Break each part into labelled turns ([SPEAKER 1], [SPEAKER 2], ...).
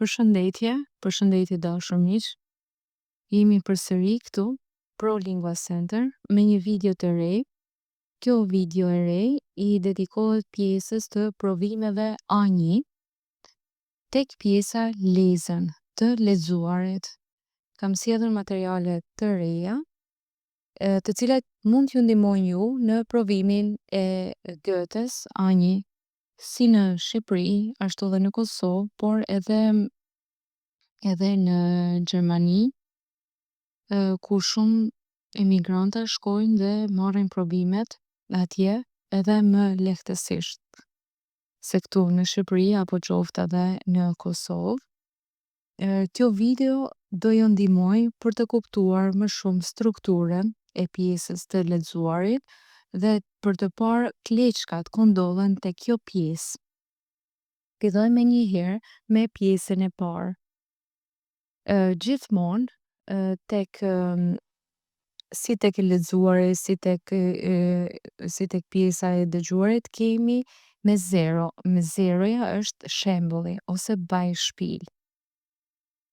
[SPEAKER 1] Përshëndetje dashur miq. Jemi përsëri këtu Pro Lingua Center me një video të re. Kjo video e re i dedikohet pjesës të provimeve A1 tek pjesa lezën të lexuarit. Kam sjellur materiale të reja, të cilat mund t'ju ndihmojnë ju në provimin e Goethes A1, si në Shqipëri, ashtu edhe në Kosovë, por edhe në Gjermani, ku shumë emigranta shkojnë dhe marrin provimet atje edhe më lehtësisht se këtu në Shqipëri apo qoftë edhe në Kosovë. Kjo video do ju ndihmoj për të kuptuar më shumë strukturën e pjesës të lexuarit dhe për të parë kleçkat ku ndodhen te kjo pjesë. Fillojmë me njëherë me pjesën e parë. Gjithmonë si tek e lexuari, si tek pjesa e dëgjuarit kemi me zero. Me zeroja është shembulli ose bajshpil,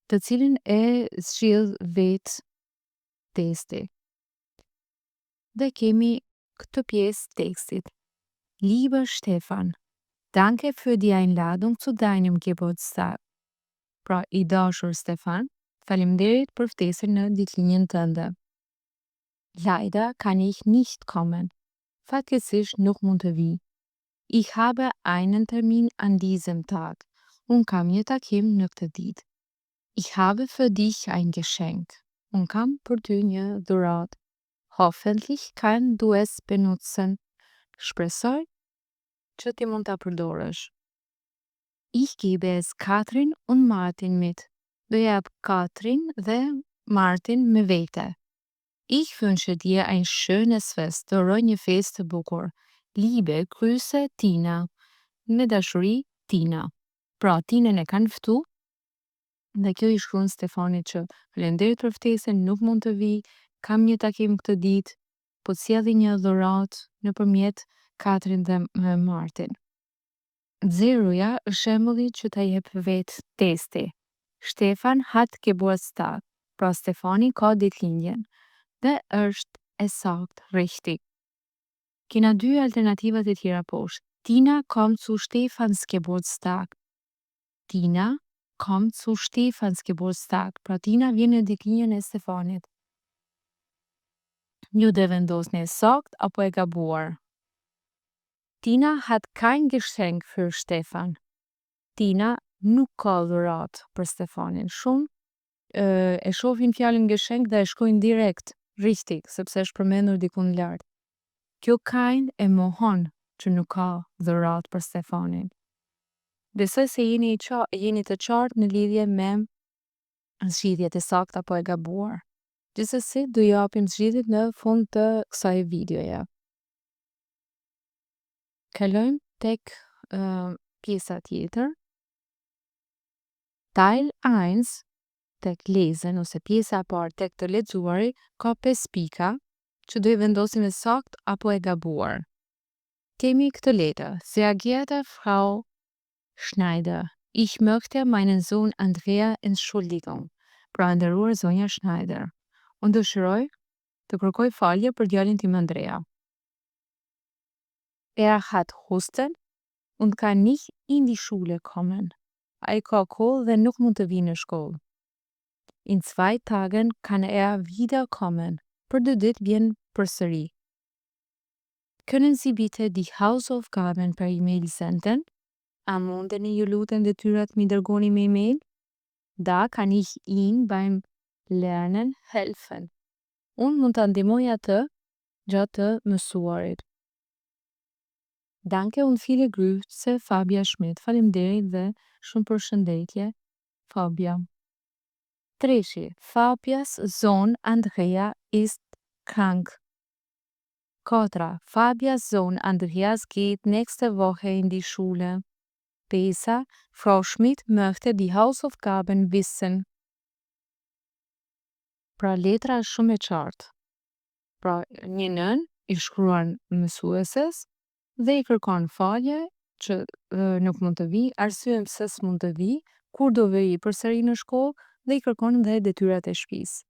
[SPEAKER 1] të cilin e zgjidh vet testi. Dhe kemi këtë pjesë tekstit. Lieber Stefan, danke für die Einladung zu deinem Geburtstag. Pra, i dashur Stefan, faleminderit për ftesën në ditëlindjen tënde. Leider kann ich nicht kommen. Fatkeqësisht nuk mund të vi. Ich habe einen Termin an diesem Tag. Unë kam një takim në këtë ditë. Ich habe für dich ein Geschenk. Unë kam për ty një dhuratë. Hoffentlich kann du es benutzen. Shpresoj që ti mund ta përdorësh. Ich gebe es Katrin und Martin mit. Do jap Katrin dhe Martin me vete. Ich wünsche dir ein schönes Fest. Të uroj një festë të bukur. Liebe Grüße Tina. Me dashuri Tina. Pra, Tinën e kanë ftu. Dhe kjo i shkruan Stefanit që faleminderit për ftesën, nuk mund të vi, kam një takim këtë ditë, po sjelli një dhuratë nëpërmjet Katrin dhe Martin. Zeroja është shembulli që ta jep vet testi. Stefan hat Geburtstag. Pra, Stefani ka ditëlindjen. Dhe është e sakt, richtig. Kena dy alternativat e tjera poshtë. Tina kommt zu Stefans Geburtstag. Tina kommt zu Stefans Geburtstag. Pra, Tina vjen në ditëlindjen e Stefanit. Ju dhe vendosni e sakt apo e gabuar. Tina hat kein Geschenk für Stefan. Tina nuk ka dhuratë për Stefanin. Shumë e shohin fjalën Geschenk dhe e shkojnë direkt, richtig, sepse është përmendur diku në lart. Kjo kein e mohon që nuk ka dhuratë për Stefanin. Besoj se jeni të qartë në lidhje me zgjidhjet e sakta apo e gabuar. Gjithsesi, do japim zgjidhjet në fund të kësaj videoje. Kalojmë tek pjesa tjetër. Teil 1, tek lezën ose pjesa e parë tek të lexuari, ka 5 pika që do i vendosim e sakt apo e gabuar. Kemi këtë letër. Sehr geehrte Frau Schneider, ich möchte meinen Sohn Andrea entschuldigen. Pra, nderuar zonja Schneider, unë dëshiroj të kërkoj falje për djalin tim Andrea. Hat Husten und kann nicht in die Schule kommen. Ai ka koll dhe nuk mund të vinë në shkollë. In 2 Tagen kann wieder kommen. Për 2 ditë vjen përsëri. Können Sie bitte die Hausaufgaben per E-Mail senden? A mundeni ju lutem detyrat mi dërgoni me e-mail? Da kann ich Ihnen beim Lernen helfen. Unë mund të ndihmoj atë gjatë të mësuarit. Danke und viele Grüße Fabia Schmidt. Faleminderit dhe shumë përshëndetje Fabia. 3. Fabias Sohn Andrea ist krank. 4. Fabias Sohn Andreas geht nächste Woche in die Schule. 5. Frau Schmidt möchte die Hausaufgaben wissen. Pra, letra është shumë e qartë. Pra, një nën i shkruan mësueses dhe i kërkon falje që nuk mund të vi, arsye pse s'mund të vi, kur do vëri përsëri në shkollë dhe i kërkon dhe detyrat e shtëpisë.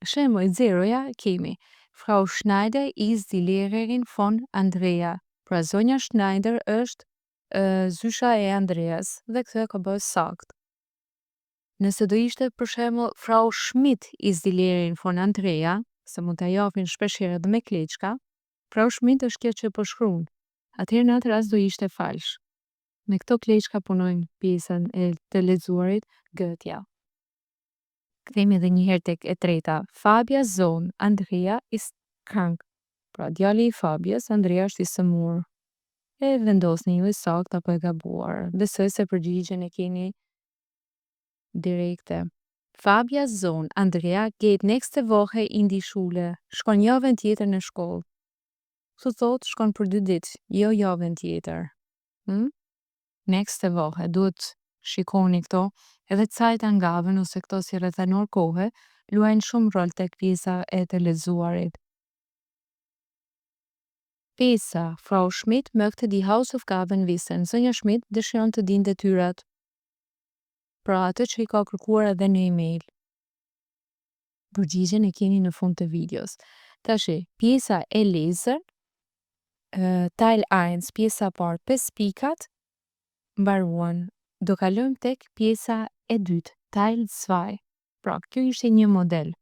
[SPEAKER 1] Shembull 0-ja kemi Frau Schneider ist die Lehrerin von Andrea. Pra zonja Schneider është zysha e Andreas dhe këtë ka bërë sakt. Nëse do ishte për shembull Frau Schmidt ist die Lehrerin von Andrea, se mund ta japin shpesh herë edhe me kleçka, Frau Schmidt është kjo që po shkruan. Atëherë në atë rast do ishte falsh. Me këto kleçka punojnë pjesën e të lexuarit gëtja. Kthehemi edhe një herë tek e treta. Fabias Sohn Andrea ist krank. Pra djali i Fabias, Andrea është i sëmur. E vendosni ju sakt apo e gabuar. Besoj se përgjigjen e keni direkte. Fabias Sohn Andrea geht nächste Woche in die Schule. Shkon javën tjetër në shkollë. Kështu thot shkon për 2 ditë, jo javën tjetër. Nächste Woche, duhet shikoni këto, edhe Zeitangaben ose këto si rrethanor kohe, luajnë shumë rol tek pjesa e të lexuarit. Pesa, Frau Schmidt möchte die Hausaufgaben wissen. Zonja Schmidt dëshiron të dinë detyrat. Pra atë që i ka kërkuar edhe në email. Përgjigjen e keni në fund të videos. Tashi, pjesa e lezër, Teil 1, pjesa parë 5 pikat, mbaruan. Do kalojmë tek pjesa e dytë, Teil 2. Pra, kjo ishte një model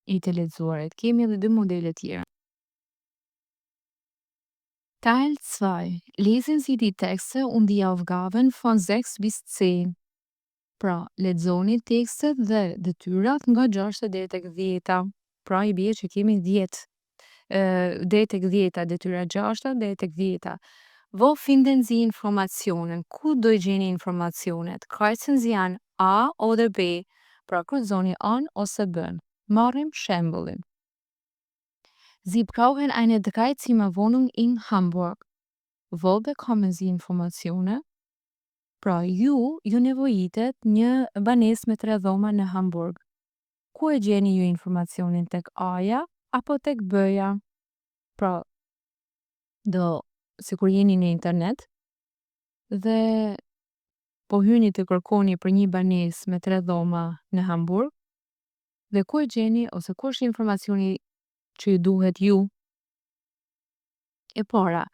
[SPEAKER 1] i të lexuarit. Kemi edhe 2 modele tjera. Teil 2. Lesen Sie die Texte und die Aufgaben von 6 bis 10. Pra, lexoni tekstet dhe detyrat nga 6 deri tek 10. Pra, i bie që kemi 10. Deri tek 10, detyra 6 deri tek 10. Wo finden Sie Informationen? Ku do i gjeni informacionet? Kreuzen Sie an A oder B? Pra, kryqëzoni an ose B. Marrim shembullin. Sie brauchen eine Dreizimmerwohnung in Hamburg. Wo bekommen Sie Informationen? Pra, ju nevojitet një banesë me 3 dhoma në Hamburg. Ku e gjeni ju informacionin, tek A-ja apo tek B-ja? Pra, sikur jeni në internet dhe po hyni të kërkoni për një banesë me 3 dhoma në Hamburg, dhe ku e gjeni ose ku është informacioni që ju duhet ju? E para,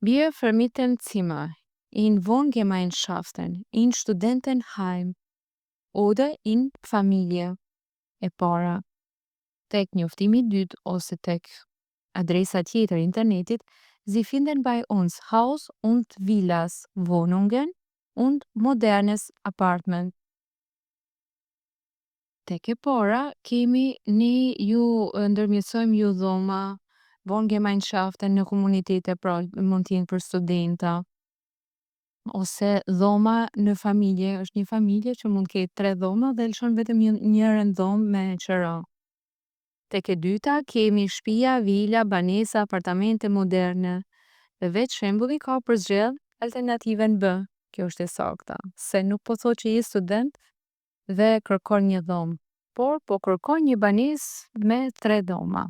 [SPEAKER 1] wir vermieten Zimmer in Wohngemeinschaften, in Studentenheim oder in Familie. E para, tek njoftimi i dytë ose tek adresa tjetër e internetit, Sie finden bei uns Haus und Villas, Wohnungen und modernes Apartment. Tek e para, kemi ne ju ndërmjetësojmë ju dhoma, Wohngemeinschaften në komunitete, pra mund t'jenë për studenta, ose dhoma në familje, është një familje që mund ketë 3 dhoma dhe lëshon vetëm njërën dhomë me qëra. Tek e dyta, kemi shtëpia, vila, banesa, apartamente moderne. Dhe vetë shembulli ka për zgjedh alternativën B. Kjo është e sakta. Se nuk po thot që je student dhe kërkon një dhomë, por po kërkon një banesë me 3 dhoma.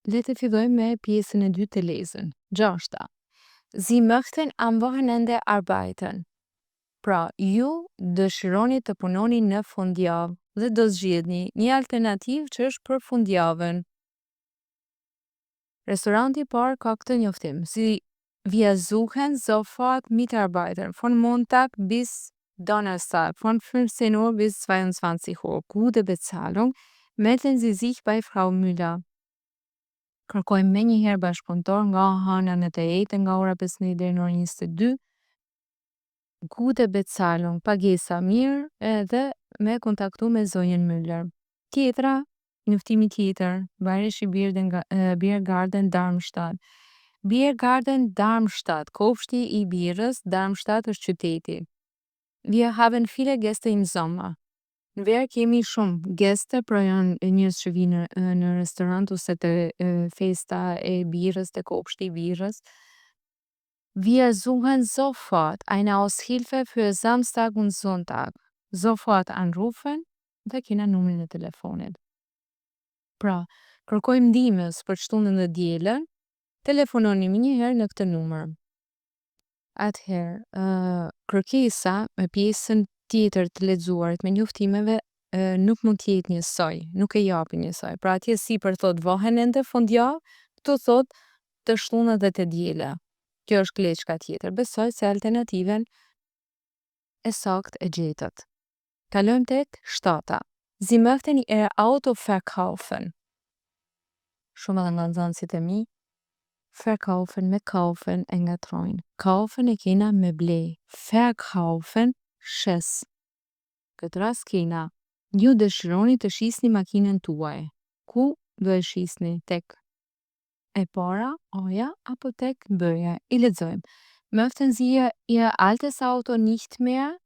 [SPEAKER 1] Le të fillojmë me pjesën e dytë të lezën. 6. Sie möchten am Wochenende arbeiten. Pra, ju dëshironi të punoni në fundjavë dhe do zgjedhni një alternativë që është për fundjavën. Restoranti i parë ka këtë njoftim. Wir suchen sofort Mitarbeiter von Montag bis Donnerstag von 15 Uhr bis 22 Uhr. Gute Bezahlung. Melden Sie sich bei Frau Müller. Kërkojmë me njëherë bashkëpunëtor nga hëna në të ejtë nga ora 15 deri në orën 22. Gute Bezahlung, pagesa mirë edhe me kontaktu me zonjën Müller. Tjetra, njoftimi tjetër, Bayerische Biergarten Darmstadt. Biergarten Darmstadt, kopshti i birrës, Darmstadt është qyteti. Wir haben viele Gäste im Sommer. Në verë kemi shumë geste, pra janë njerëz që vinë në restorant ose të festa e birrës, të kopshti i birrës. Wir suchen sofort eine Aushilfe für Samstag und Sonntag. Sofort anrufen dhe kena numrin e telefonit. Pra, kërkojmë ndihmës për shtundën dhe dielën telefononi më njëherë në këtë numër. Atëherë, kërkesa me pjesën tjetër të lexuarit me njoftimeve nuk mund t'jetë njësoj, nuk e japin njësoj. Pra atje sipër thot vohen ende fundjavë, këtu thot të shtunë dhe të diela. Kjo është kleçka tjetër. Besoj se alternativen e sakt e gjetët. Kalojmë tek 7. Sie möchten ihr Auto verkaufen. Shumë edhe nga nxënësit e mi, verkaufen me kaufen e ngatrojnë. Kaufen e kena me ble. Verkaufen shes. Këtë rast kena, ju dëshironi të shisni makinën tuaj. Ku do e shisni? Tek e para, oja, apo tek bëja? I lexojmë. Möchten Sie Ihr altes Auto nicht mehr?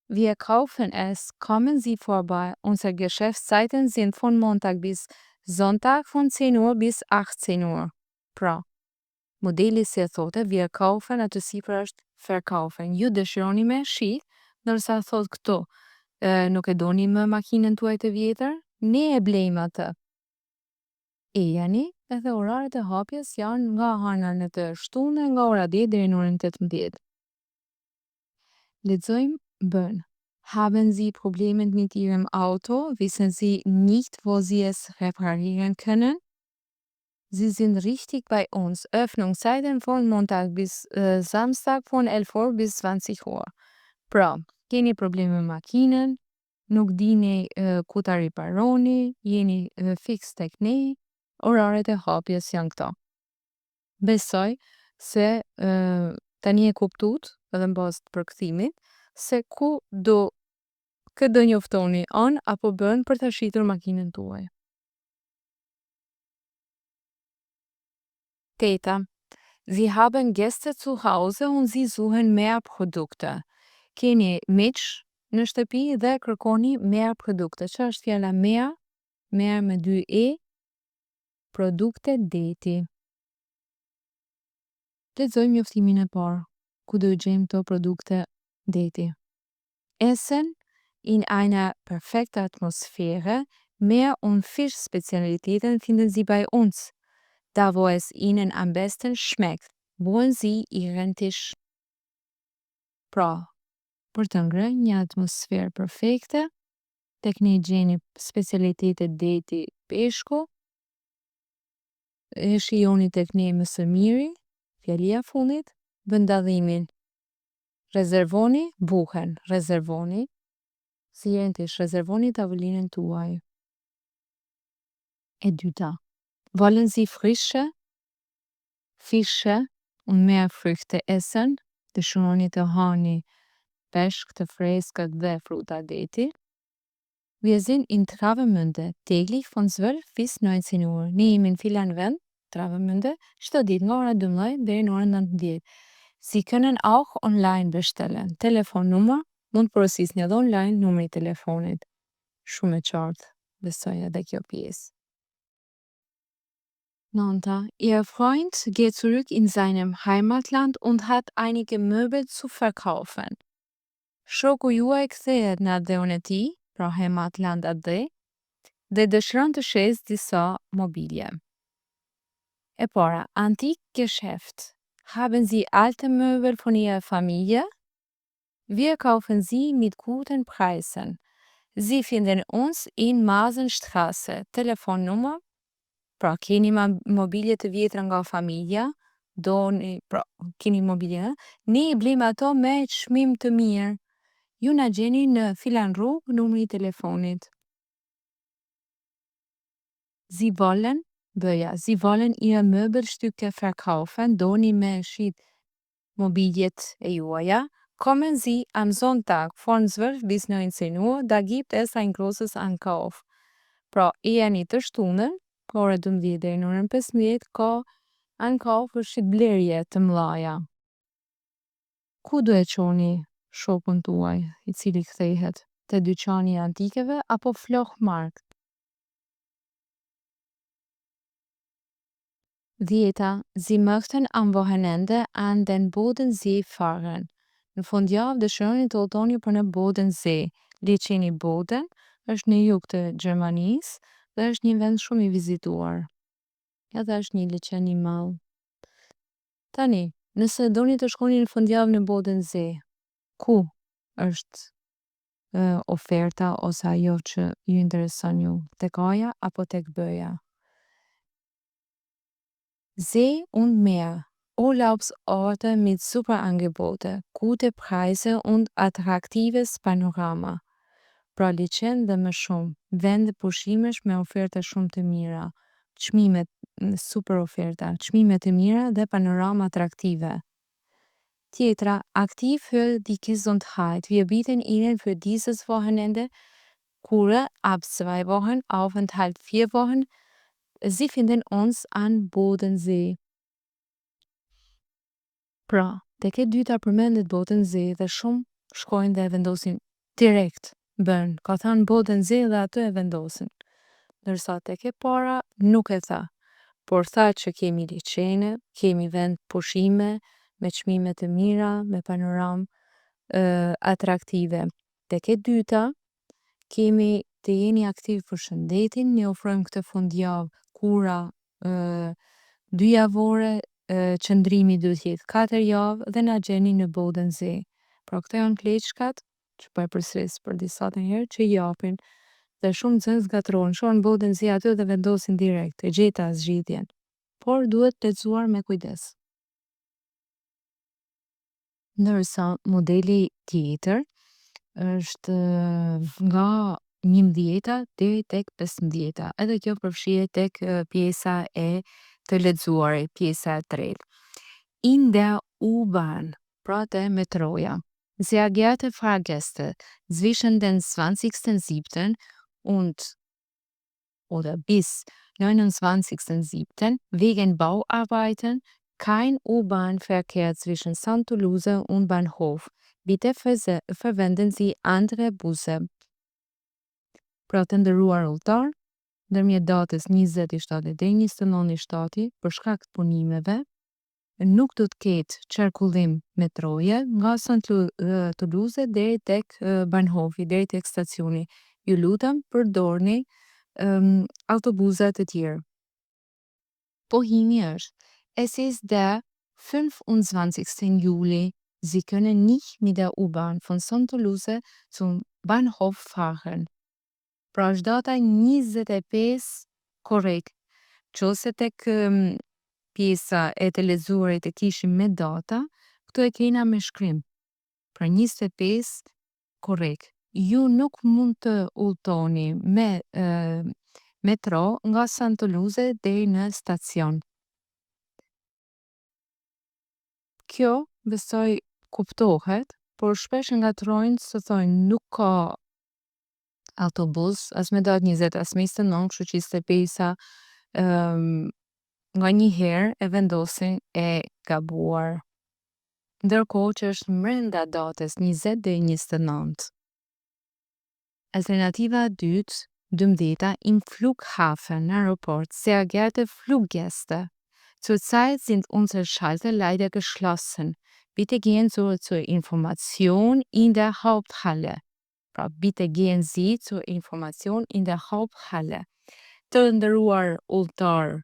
[SPEAKER 1] Wir kaufen es. Kommen Sie vorbei. Unsere Geschäftszeiten sind von Montag bis Sonntag von 10 Uhr bis 18 Uhr. Pra, modeli si e thote, wir kaufen, atë sipër është verkaufen. Ju dëshironi me shi, ndërsa thot këto, nuk e doni më makinën tuaj të vjetër, ne e blejmë atë. E jani, edhe oraret e hapjes janë nga hana në të shtunë nga ora 10 deri në orën 18. Lexojmë bën. Haben Sie Probleme mit Ihrem Auto? Wissen Sie nicht, wo Sie es reparieren können? Sie sind richtig bei uns. Öffnungszeiten von Montag bis Samstag von 11 Uhr bis 20 Uhr. Pra, keni probleme me makinën, nuk dini ku ta riparoni, jeni fix tek ne, oraret e hapjes janë këto. Besoj se tani e kuptut, edhe në bazë të përkthimit, se ku do këtë njoftoni anë apo bën për të shitur makinën tuaj. 8. Sie haben Gäste zu Hause und Sie suchen mehr Produkte. Keni miq në shtëpi dhe kërkoni mehr produkte. Që është fjala mehr? Mehr me 2 e, produkte deti. Lexojmë njoftimin e parë. Ku do i gjejmë këto produkte deti? Essen in einer perfekten Atmosphäre. Meer- und Fischspezialitäten finden Sie bei uns. Da wo es Ihnen am besten schmeckt. Buon Sie Ihren Tisch. Pra, për të ngrënë një atmosferë perfekte, tek ne gjeni specialitetet deti peshku, e shijoni tek ne më së miri, fjalia fundit, vendadhimin. Rezervoni, buhen, rezervoni, si jeni tish, rezervoni tavolinën tuaj. E dyta, wollen Sie frische Fische und mehr Früchte essen? Dëshironi të hani peshk të freskët dhe fruta deti. Wir sind in Travemünde, täglich von 12 bis 19 Uhr. Ne jemi në Filanvend, Travemünde, çdo ditë nga ora 12 deri në orën 19. Sie können auch online bestellen. Telefonnumër, mund porosisni edhe online numri i telefonit. Shumë e qartë, besoj edhe kjo pjesë. 9. Ihr Freund geht zurück in seinem Heimatland und hat einige Möbel zu verkaufen. Shoku juaj kthehet në atdheun e tij, pra Heimatland atdhe, dhe dëshiron të shes disa mobilje. E para, Antikgeschäft. Haben Sie alte Möbel von Ihrer Familie? Wir kaufen sie mit guten Preisen. Sie finden uns in Masenstraße. Telefonnumër. Pra, keni mobilje të vjetra nga familja, pra, keni mobilje, ne I blejmë ato me çmim të mirë. Ju na gjeni në Filan Rrugë, numri I telefonit. Sie wollen, bëja, Sie wollen Ihr Möbelstücke verkaufen, doni me shit mobiljet e juaja. Kommen Sie am Sonntag von 12 bis 19 Uhr, da gibt es ein großes Ankauf. Pra, I jeni të shtunën, ore 12 deri në orën 15, ka ankauf është blerje të mëdha. Ku do e çoni shokun tuaj, I cili kthehet? Te dyqani I antikeve apo Flochmarkt? 10. Sie möchten am Wochenende an den Bodensee fahren. Në fundjavë dëshironi të udhtoni për në Bodensee. Liçeni Boden është në jug të Gjermanisë dhe është një vend shumë I vizituar. Edhe është një liçen I madh. Tani, nëse doni të shkoni në fundjavë në botën ze, ku është oferta ose ajo që ju intereson ju, tek A-ja apo tek B-ja? See und Meer. Urlaubsorte mit Superangebote, gute Preise und attraktives Panorama. Pra liqen dhe më shumë, vende pushimesh me oferta shumë të mira, çmimet super oferta, çmime të mira dhe panorama attraktive. Tjetra, aktiv för die Gesundheit. Wir bieten Ihnen für dieses Wochenende Kur ab 2 Wochen, Aufenthalt 4 Wochen. Sie finden uns an Bodensee. Pra, tek e dyta përmendet Bodensee dhe shumë shkojnë dhe e vendosin direkt, ka thënë Bodensee dhe atë e vendosin. Ndërsa tek e para nuk e tha, por tha që kemi liçene, kemi vend pushime, me çmime të mira, me panoramë atraktive. Tek e dyta, kemi të jeni aktiv për shëndetin, ne ofrojmë këtë fundjavë kura 2 javore, qëndrimi duhet jetë 4 javë dhe na gjeni në Bodensee. Pra këto janë pleqkat që po e përsëris për disa të herë që japin dhe shumë nxënës gatrohen, shohin Bodensee aty dhe vendosin direkt, e gjeta zgjidhjen. Por duhet lexuar me kujdes. Ndërsa modeli tjetër është nga 11 deri tek 15. Edhe kjo përfshihet tek pjesa e të lexuarit, pjesa e tretë. In der U-Bahn, pra te metroja. Sehr geehrte Fahrgäste, zwischen den 20.07. und oder bis 29.07. wegen Bauarbeiten kein U-Bahn-Verkehr zwischen Sant'Oluze und Bahnhof. Bitte verwenden Sie andere Busse. Pra të nderuar udhëtar, ndërmjet datës 27 deri 29 për shkak të punimeve, nuk do të ketë qarkullim metroje nga Sant'Oluze deri tek Bahnhofi, deri tek stacioni. Ju lutem përdorni autobuse të tjerë. Pohimi është, es ist der 25. Juli. Sie können nicht mit der U-Bahn von Sant'Oluze zum Bahnhof fahren. Pra është data 25 korrekt. Qose tek pjesa e të lexuarit e kishim me data, këtu e kena me shkrim. Pra 25 korrekt. Ju nuk mund të udhtoni me metro nga Sant'Oluze deri në stacion. Kjo besoj kuptohet, por shpesh ngatrojnë se thojnë nuk ka autobus, as me datë 20, as me 29, kështu që 25-sa nga një herë e vendosin e gabuar. Ndërkohë që është brenda datës 20 deri 29. Alternativa 2, 12, im Flughafen, Aeroport. Sehr geehrte Fluggäste, zurzeit sind unsere Schalter leider geschlossen. Bitte gehen Sie zur Information in der Haupthalle. Pra, bitte gehen Sie zur Information in der Haupthalle. Të nderuar udhëtar,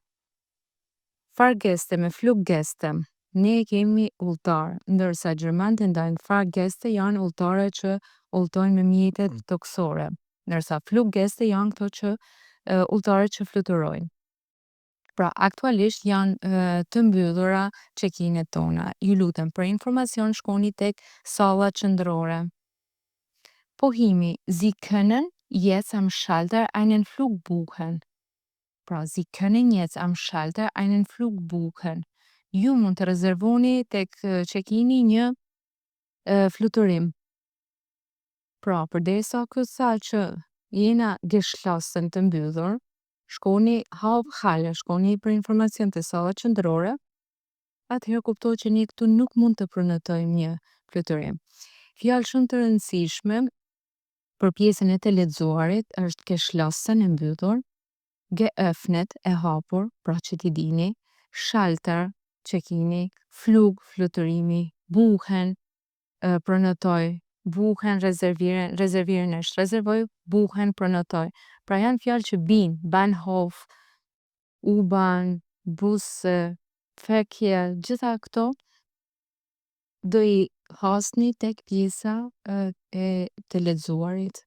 [SPEAKER 1] Fahrgäste me Fluggäste, ne kemi udhëtar, ndërsa gjermanët e ndajnë Fahrgäste janë udhëtare që udhëtojnë me mjetet toksore, ndërsa Fluggäste janë këto që udhëtare që fluturojnë. Pra, aktualisht janë të mbyllura check-in-et tona. Ju lutem për informacion shkoni tek salla qendrore. Pohimi, Sie können jetzt am Schalter einen Flug buchen. Pra, Sie können jetzt am Schalter einen Flug buchen. Ju mund të rezervoni tek check-in-i një fluturim. Pra, përderisa ky sa që jena geschlossen të mbyllur, shkoni Haupthalle, shkoni për informacion të salla qendrore, atëherë kuptoj që ne këtu nuk mund të përnotojmë një fluturim. Fjalë shumë të rëndësishme për pjesën e të lexuarit është geschlossen e mbyllur, geöffnet e hapur, pra që t'i dini, Schalter, check-in-i, Flug, fluturimi, buchen, pronotoj, buchen, rezerviren është rezervoj, buchen, pronotoj. Pra janë fjalë që bin, Bahnhof, U-Bahn, Busse, Fekje gjitha këto do i hasni tek pjesa e të lexuarit.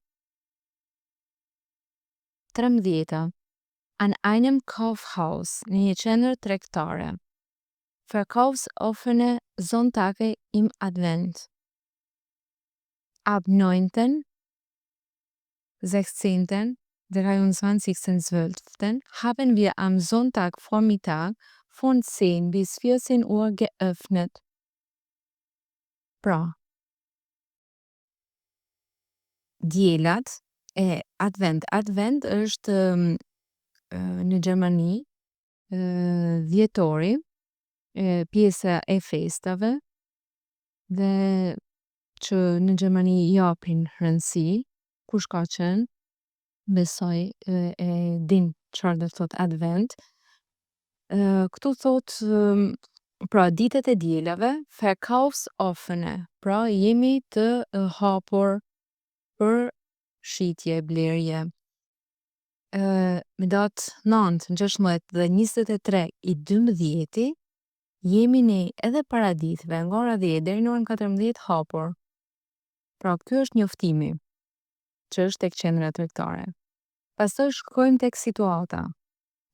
[SPEAKER 1] 13. An einem Kaufhaus, në një qendër tregtare. Verkaufsoffene Sonntage im Advent. Ab 9. 16. 23.12. haben wir am Sonntagvormittag von 10 bis 14 Uhr geöffnet. Pra, diellat e Advent. Advent është në Gjermani dhjetori, pjesa e festave dhe që në Gjermani japin rëndësi, kush ka qenë, besoj e din çfarë do thot Advent. Këtu thot pra ditët e dielave, verkaufsoffene, pra jemi të hapur për shitje, blerje. Me datë 9, 16 dhe 23 i 12 jemi ne edhe para ditëve nga ora 10 deri në orën 14 hapur. Pra ky është njoftimi që është tek qendra tregtare. Pastaj shkojmë tek situata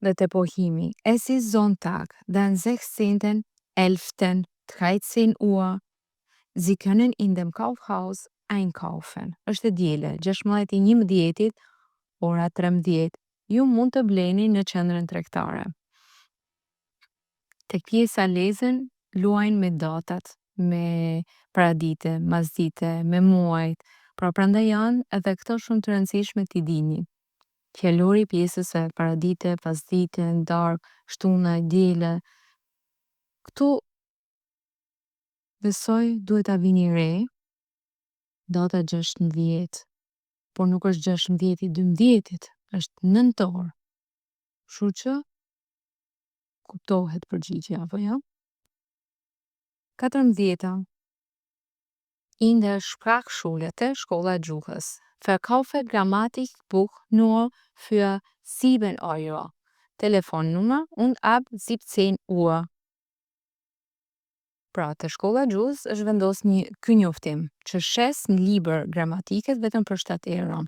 [SPEAKER 1] dhe te pohimi. Es ist Sonntag, den 16.11. 13 Uhr. Sie können in dem Kaufhaus einkaufen. Është e diele, 16.11, ora 13. Ju mund të bleni në qendrën tregtare. Tek pjesa lezën luajnë me datat, me paradite, masdite, me muajt. Pra prandaj janë edhe këto shumë të rëndësishme t'i dini. Fjallori pjesës e paradite, pasdite, darkë, shtuna, diele. Këtu besoj duhet ta vini re data 16, por nuk është 16 i 12, është nëntor. Kështu që kuptohet përgjigjja apo jo? 14. In der Sprachschule, shkolla e gjuhës. Verkaufe Grammatikbuch nur für 7 Euro. Telefonnummer und ab 17 Uhr. Pra, te shkolla e gjuhës është vendos ky njoftim që shes një libër gramatikës vetëm për 7 euro.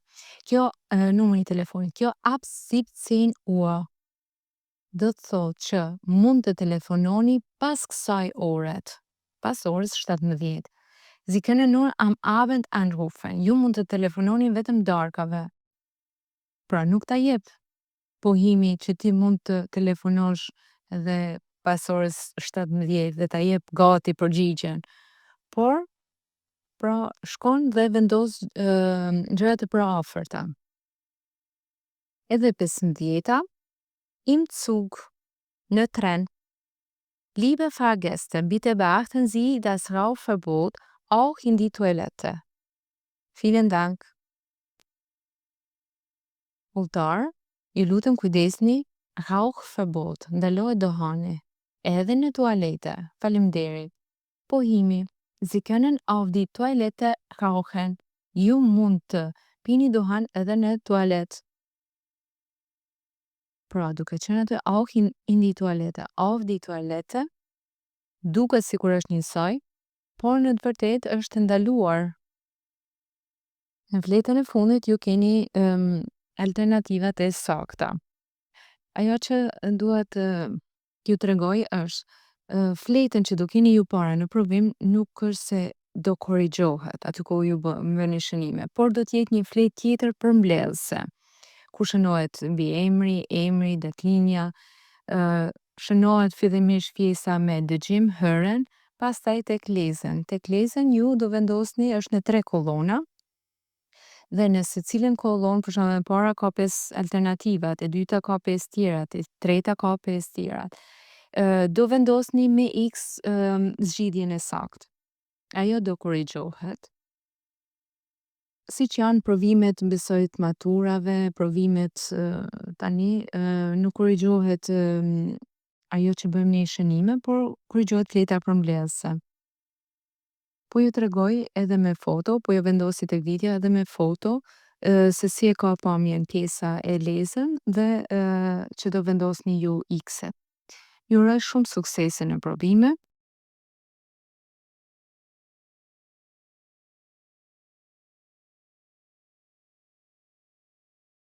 [SPEAKER 1] Kjo numri i telefonit, kjo ab 17 Uhr. Do të thotë që mund të telefononi pas kësaj oret, pas orës 17. Sie können nur am Abend anrufen. Ju mund të telefononi vetëm darkave. Pra nuk ta jep pohimi që ti mund të telefonosh edhe pas orës 17 dhe ta jep gati përgjigjen. Por, pra shkon dhe vendos gjërat e paraafërta. Edhe 15. Im Zug, në tren. Liebe Fahrgäste, bitte beachten Sie das Rauchverbot auch in die Toilette. Vielen Dank. Udhëtar, ju lutem kujdesni, Rauchverbot, ndalohet dohani, edhe në tualete. Faleminderit. Pohimi. Sie können auf die Toilette rauchen. Ju mund të pini dohan edhe në tualet. Pra, duke qenë atë auch in die Toilette, auf die Toilette, duket sikur është njësoj, por në të vërtetë është ndaluar. Në fletën e fundit ju keni alternativat e sakta. Ajo që duhet t'ju tregoj është fletën që do keni ju para në provim nuk është se do korrigjohet aty ku ju bëni shënime, por do të jetë një fletë tjetër përmbledhëse. Ku shënohet mbi emri, datlinja, shënohet fillimisht pjesa me dëgjim, hërën, pastaj tek lezën. Tek lezën ju do vendosni është në 3 kolona. Dhe në secilën kolon, për shembull e para ka 5 alternativat, e dyta ka 5 tjerat, e treta ka 5 tjerat. Do vendosni me X zgjidhjen e saktë. Ajo do korrigjohet. Siç janë provimet besoj të maturave, provimet tani nuk korrigjohet ajo që bëjmë ne shënime, por korrigjohet fleta përmbledhëse. Po ju tregoj edhe me foto, po ju vendosi tek videja edhe me foto se si e ka pamjen pjesa e lezën dhe që do vendosni ju X-et. Ju uroj shumë suksese në provime.